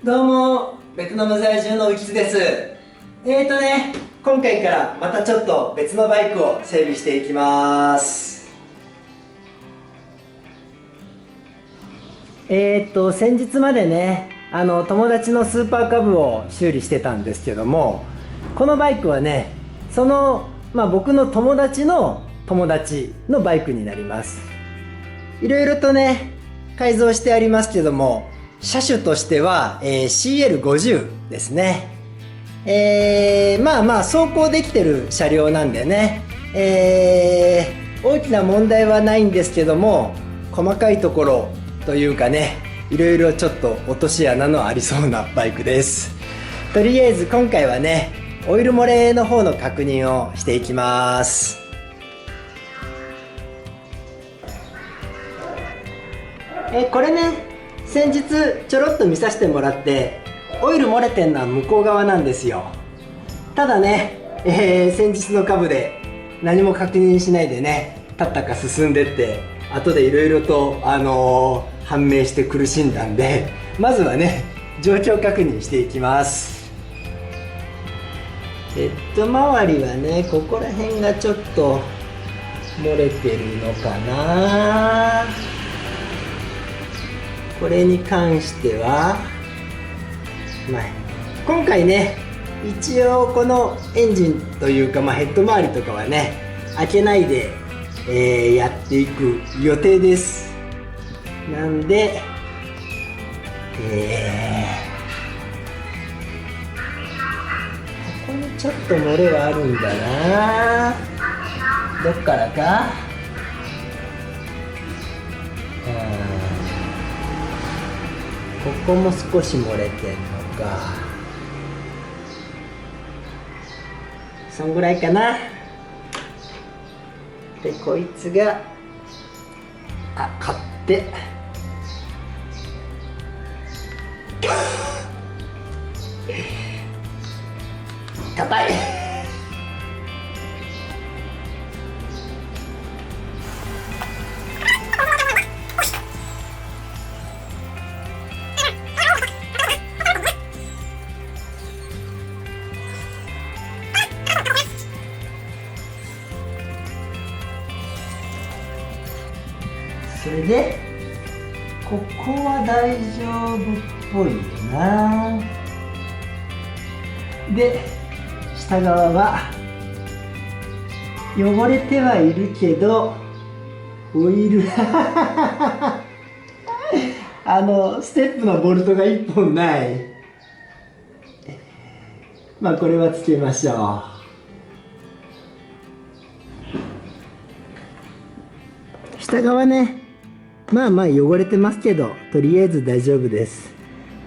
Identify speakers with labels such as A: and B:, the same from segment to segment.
A: どうも、ベトナム在住の浮津です。今回からまたちょっと別のバイクを整備していきます。先日までね、友達のスーパーカブを修理してたんですけども、このバイクはね、僕の友達の友達のバイクになります。いろいろとね、改造してありますけども、車種としては、CL50 ですね。走行できてる車両なんでね、大きな問題はないんですけども、細かいところというかね、いろいろちょっと落とし穴のありそうなバイクです。とりあえず今回はね、オイル漏れの方の確認をしていきます。これね、先日ちょろっと見させてもらって、オイル漏れてんのは向こう側なんですよ。ただね、先日のカブで何も確認しないでね、たったか進んでって後でいろいろと、判明して苦しんだんで、まずはね、状況確認していきます。ヘッド周りはね、ここら辺がちょっと漏れてるのかな。これに関しては、今回ね、一応このエンジンというか、ヘッド周りとかはね、開けないで、やっていく予定です。なんで、ここにちょっと漏れはあるんだな。どっからか。ここも少し漏れてんのか。そんぐらいかな。で、こいつが買って硬い。それでここは大丈夫っぽいな。で、下側は汚れてはいるけどオイルステップのボルトが1本ない。これはつけましょう。下側ね、汚れてますけど、とりあえず大丈夫です。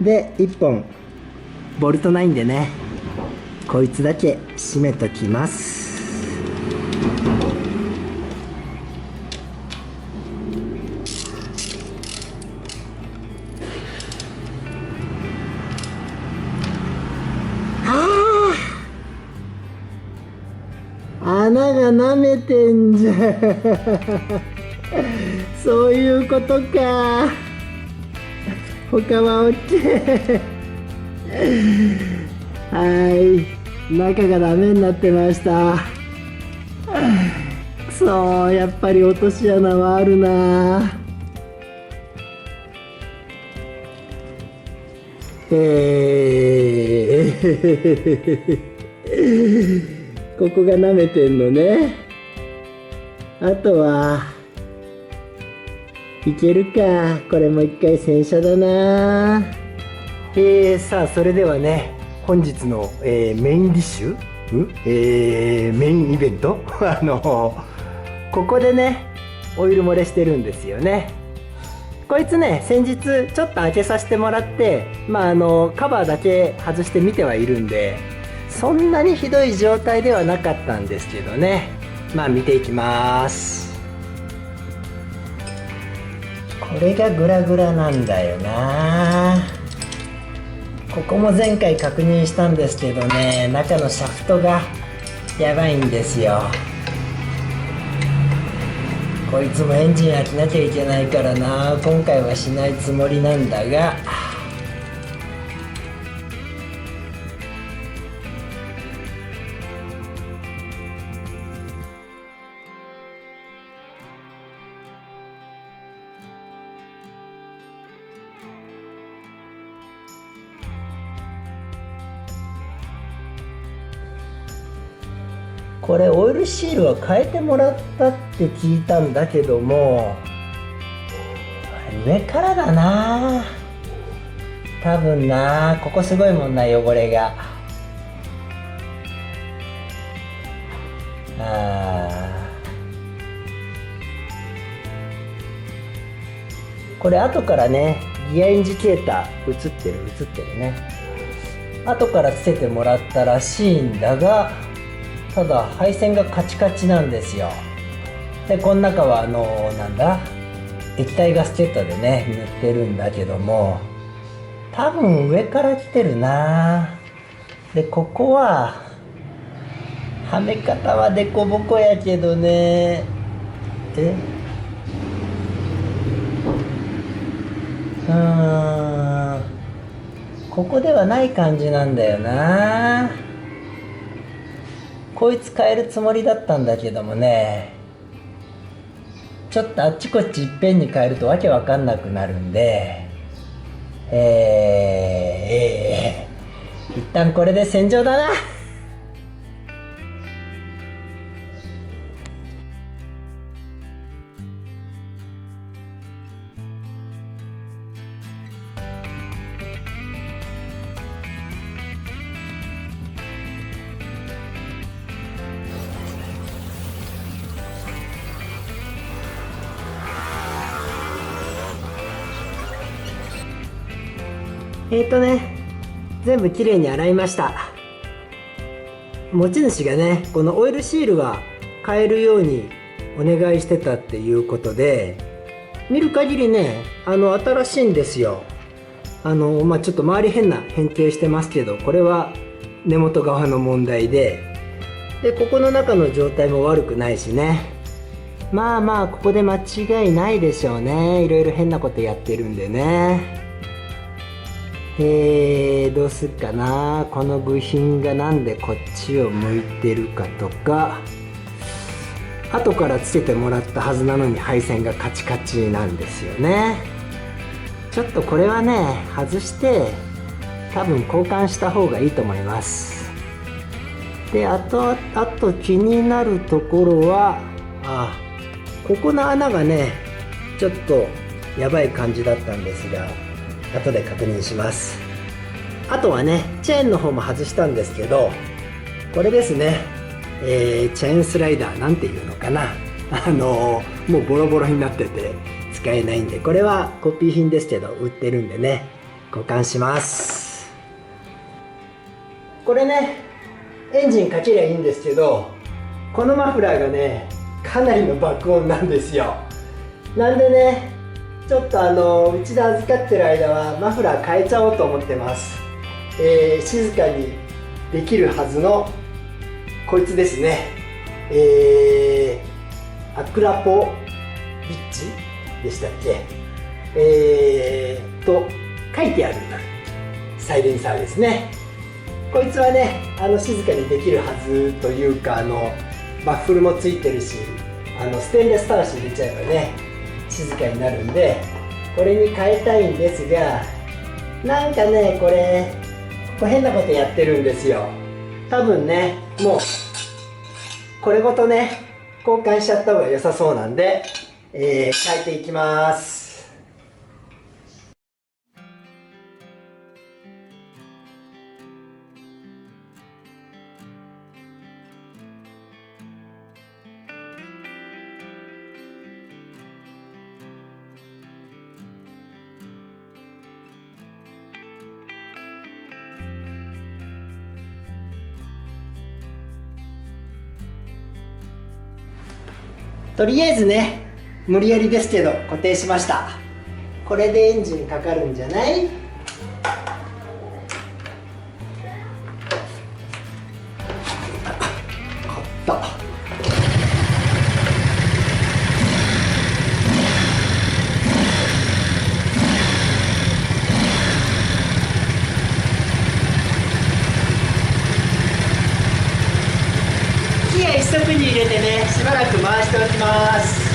A: で、1本ボルトないんでね、こいつだけ締めときます。穴が舐めてんじゃんそういうことか。他は OK はい、中がダメになってました。くそー、やっぱり落とし穴はあるな。ここが舐めてんのね。あとはいけるか。これも一回洗車だな。さあ、それではね、本日の、メインディッシュ、メインイベントここでね、オイル漏れしてるんですよね。こいつね、先日ちょっと開けさせてもらって、カバーだけ外してみてはいるんで、そんなにひどい状態ではなかったんですけどね。見ていきます。これがグラグラなんだよな。ここも前回確認したんですけどね、中のシャフトがやばいんですよ。こいつもエンジン開けなきゃいけないからな。今回はしないつもりなんだが、これオイルシールは変えてもらったって聞いたんだけども、上からだな多分な。ここすごいもんな、汚れが。これ後からね、ギアインジケーター映ってるね。後からつけてもらったらしいんだが、ただ配線がカチカチなんですよ。でこの中はなんだ、液体ガステッドでね塗ってるんだけども、多分上から来てるな。でここははめ方はデコボコやけどね。ここではない感じなんだよな。こいつ変えるつもりだったんだけどもね、ちょっとあっちこっちいっぺんに変えるとわけわかんなくなるんで、一旦これで洗浄だな。全部きれいに洗いました。持ち主がね、このオイルシールは変えるようにお願いしてたっていうことで、見る限りね、新しいんですよ。ちょっと周り変形してますけど、これは根元側の問題で、ここの中の状態も悪くないしね。まあここで間違いないでしょうね。いろいろ変なことやってるんでね。どうすっかな。この部品がなんでこっちを向いてるかとか、後からつけてもらったはずなのに配線がカチカチなんですよね。ちょっとこれはね、外して多分交換した方がいいと思います。で、あと気になるところは、ここの穴がね、ちょっとやばい感じだったんですが、後で確認します。あとはね、チェーンの方も外したんですけど、これですね、チェーンスライダーなんていうのかな、もうボロボロになってて使えないんで、これはコピー品ですけど売ってるんでね、交換します。これね、エンジンかけりゃいいんですけど、このマフラーがね、かなりの爆音なんですよ。なんでね、ちょっとうちで預かってる間はマフラー変えちゃおうと思ってます。静かにできるはずのこいつですね。アクラポビッチでしたっけ、書いてあるサイレンサーですね。こいつはね、静かにできるはずというか、バッフルもついてるし、ステンレス端子入れちゃえばね、静かになるんで、これに変えたいんですが、なんかね、これ変なことやってるんですよ。多分ね、もうこれごとね交換しちゃった方が良さそうなんで、変えていきます。とりあえずね、無理やりですけど固定しました。これでエンジンかかるんじゃない？ギア一足に入れてね、しばらく回しておきます。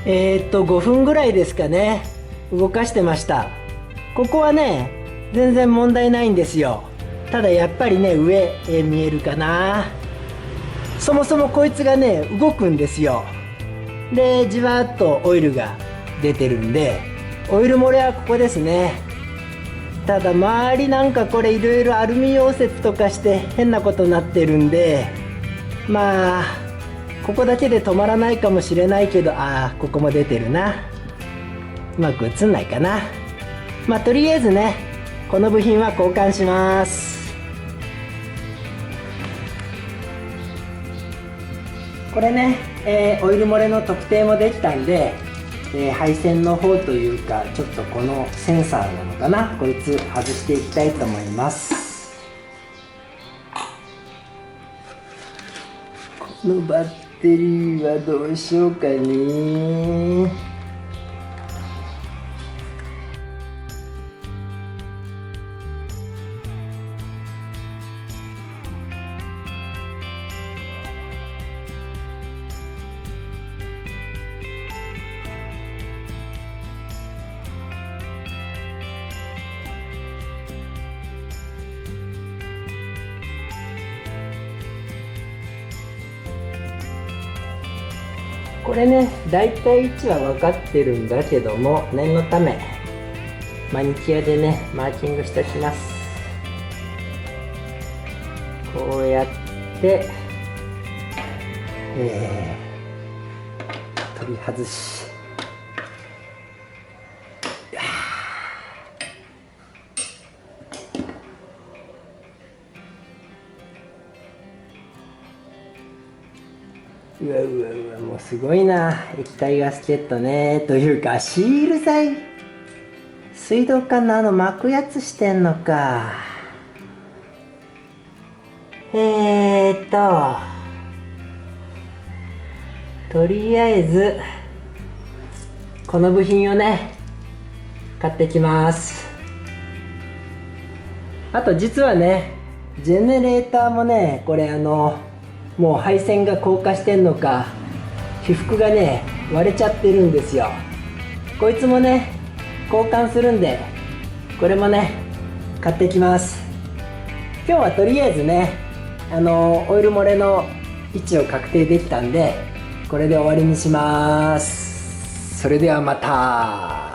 A: 5分ぐらいですかね、動かしてました。ここはね全然問題ないんですよ。ただやっぱりね上、見えるかな。そもそもこいつがね動くんですよ。でじわっとオイルが出てるんで、オイル漏れはここですね。ただ周りなんかこれいろいろアルミ溶接とかして変なことになってるんで、まあここだけで止まらないかもしれないけど、ここも出てるな。うまく映んないかな。まあとりあえずねこの部品は交換します。これね、オイル漏れの特定もできたんで、配線の方というかちょっとこのセンサーなのかな、こいつ外していきたいと思います。このバッテリーはどうしようかね。これねだいたい位置は分かってるんだけども、念のためマニキュアでねマーキングしておきます。こうやって取り外し、うわうわうわ、もうすごいな。液体ガスケットね、というかシール剤、水道管の巻くやつしてんのか。とりあえずこの部品をね買ってきます。あと実はねジェネレーターもね、これもう配線が硬化してんのか被覆がね割れちゃってるんですよ。こいつもね交換するんで、これもね買ってきます。今日はとりあえずねオイル漏れの位置を確定できたんで、これで終わりにします。それではまた。